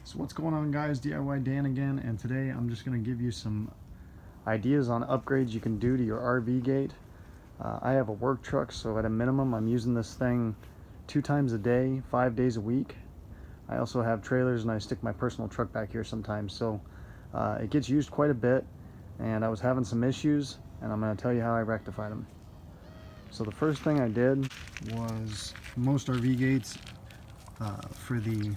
So what's going on, guys? DIY Dan again, and today I'm just going to give you some ideas on upgrades you can do to your RV gate. I have a work truck, so at a minimum I'm using this thing 2 times a day, 5 days a week. I also have trailers and I stick my personal truck back here sometimes, so it gets used quite a bit, and I was having some issues, and I'm going to tell you how I rectified them. So the first thing I did was, most RV gates, for the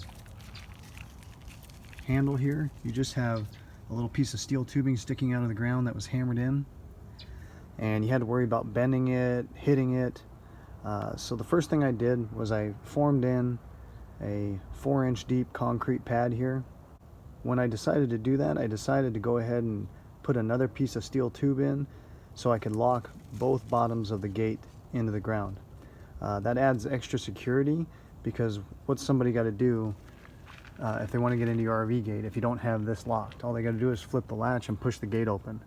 handle here, you just have a little piece of steel tubing sticking out of the ground that was hammered in, and you had to worry about bending it, hitting it. So the first thing I did was I formed in a 4-inch deep concrete pad here. When I decided to do that, I decided to go ahead and put another piece of steel tube in so I could lock both bottoms of the gate into the ground. That adds extra security, because what's somebody got to do if they want to get into your RV gate if you don't have this locked? All they got to do is flip the latch and push the gate open.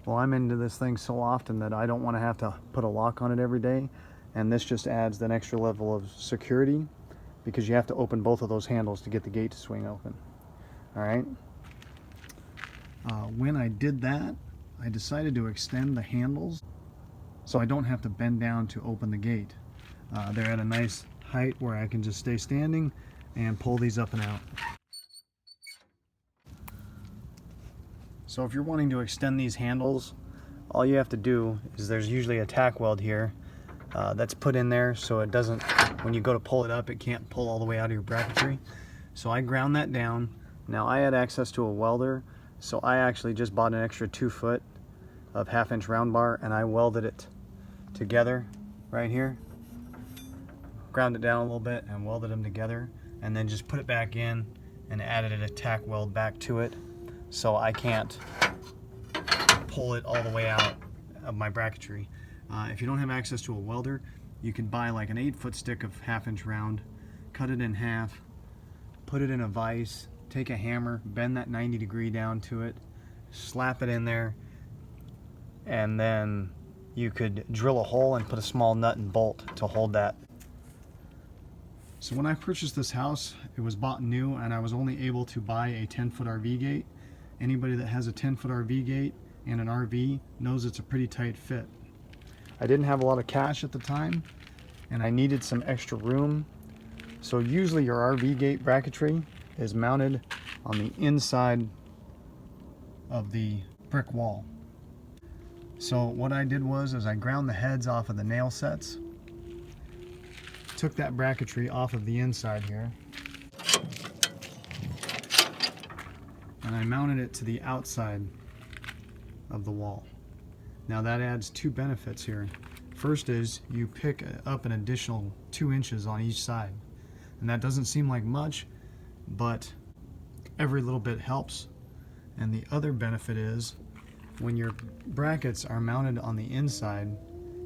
Well, I'm into this thing so often that I don't want to have to put a lock on it every day, and this just adds an extra level of security, because you have to open both of those handles to get the gate to swing open. Alright, when I did that, I decided to extend the handles so I don't have to bend down to open the gate. They're at a nice height where I can just stay standing and pull these up and out. So if you're wanting to extend these handles, all you have to do is, there's usually a tack weld here that's put in there so it doesn't, when you go to pull it up, it can't pull all the way out of your bracketry. So I ground that down. Now I had access to a welder, so I actually just bought an extra 2 foot of 1/2-inch round bar, and I welded it together right here. Ground it down a little bit and welded them together, and then just put it back in and added a tack weld back to it so I can't pull it all the way out of my bracketry. If you don't have access to a welder, you can buy like an 8-foot stick of 1/2-inch round, cut it in half, put it in a vise, take a hammer, bend that 90-degree down to it, slap it in there, and then you could drill a hole and put a small nut and bolt to hold that. So when I purchased this house, it was bought new, and I was only able to buy a 10-foot RV gate. Anybody that has a 10-foot RV gate and an RV knows it's a pretty tight fit. I didn't have a lot of cash at the time, and I needed some extra room. So usually your RV gate bracketry is mounted on the inside of the brick wall. So what I did was, I ground the heads off of the nail sets, took that bracketry off of the inside here, and I mounted it to the outside of the wall. Now that adds 2 benefits here. First is, you pick up an additional 2 inches on each side, and that doesn't seem like much, but every little bit helps. And the other benefit is, when your brackets are mounted on the inside,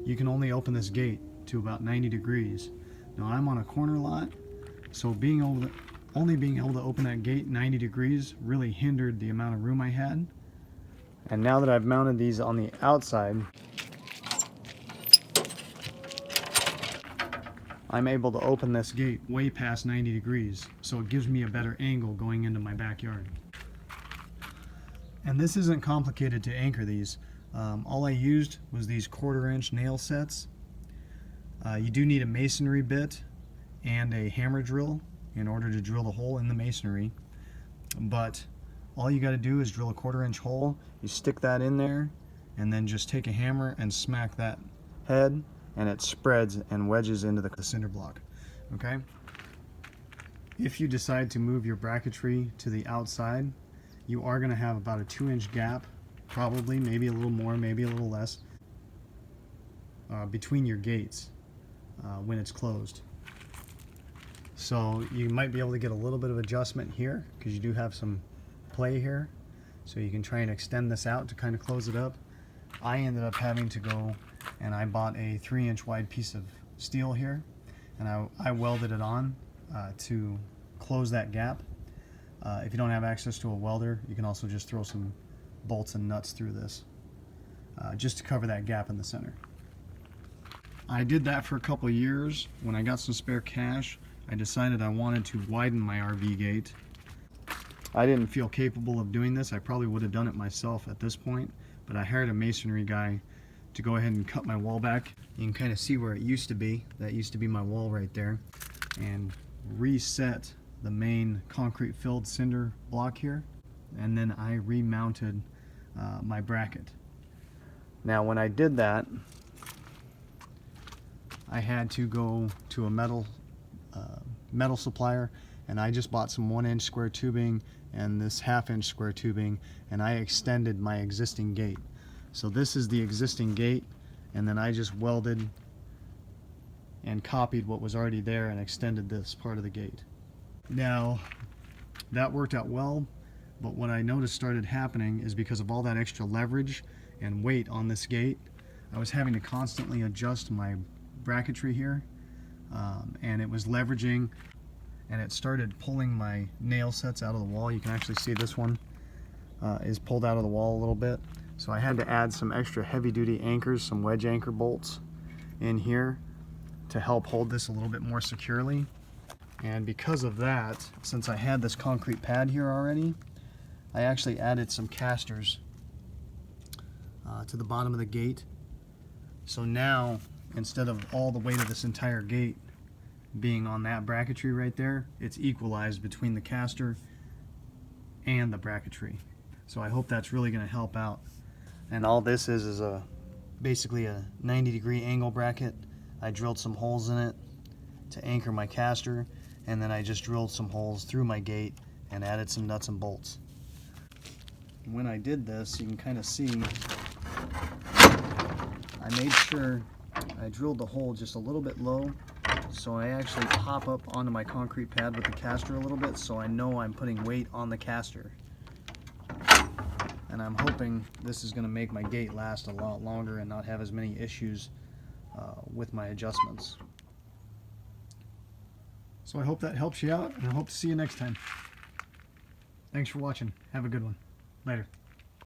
you can only open this gate to about 90 degrees. Now I'm on a corner lot, so only being able to open that gate 90 degrees really hindered the amount of room I had. And now that I've mounted these on the outside, I'm able to open this gate way past 90 degrees, so it gives me a better angle going into my backyard. And this isn't complicated to anchor these. All I used was these 1/4-inch nail sets. You do need a masonry bit and a hammer drill in order to drill the hole in the masonry, but all you got to do is drill a 1/4-inch hole. You stick that in there, and then just take a hammer and smack that head, and it spreads and wedges into the cinder block. Okay? If you decide to move your bracketry to the outside, you are going to have about a 2-inch gap, probably, maybe a little more, maybe a little less, between your gates when it's closed. So you might be able to get a little bit of adjustment here, because you do have some play here, so you can try and extend this out to kind of close it up. I ended up having to go and I bought a 3-inch wide piece of steel here, and I welded it on to close that gap. If you don't have access to a welder, you can also just throw some bolts and nuts through this just to cover that gap in the center. I did that for a couple of years. When I got some spare cash, I decided I wanted to widen my RV gate. I didn't feel capable of doing this. I probably would have done it myself at this point, but I hired a masonry guy to go ahead and cut my wall back. You can kind of see where it used to be. That used to be my wall right there. And reset the main concrete filled cinder block here. And then I remounted my bracket. Now when I did that, I had to go to a metal supplier, and I just bought some 1-inch square tubing and this 1/2-inch square tubing, and I extended my existing gate. So this is the existing gate, and then I just welded and copied what was already there and extended this part of the gate. Now that worked out well, but what I noticed started happening is because of all that extra leverage and weight on this gate, I was having to constantly adjust my bracketry here, and it was leveraging, and it started pulling my nail sets out of the wall. You can actually see this one is pulled out of the wall a little bit. So I had to add some extra heavy-duty anchors, some wedge anchor bolts in here to help hold this a little bit more securely. And because of that, since I had this concrete pad here already, I actually added some casters to the bottom of the gate. So now, instead of all the weight of this entire gate being on that bracketry right there, it's equalized between the caster and the bracketry. So I hope that's really going to help out. And all this is basically a 90-degree angle bracket. I drilled some holes in it to anchor my caster, and then I just drilled some holes through my gate and added some nuts and bolts. When I did this, you can kind of see I made sure I drilled the hole just a little bit low, so I actually pop up onto my concrete pad with the caster a little bit, so I know I'm putting weight on the caster. And I'm hoping this is going to make my gate last a lot longer and not have as many issues with my adjustments. So I hope that helps you out, and I hope to see you next time. Thanks for watching. Have a good one. Later.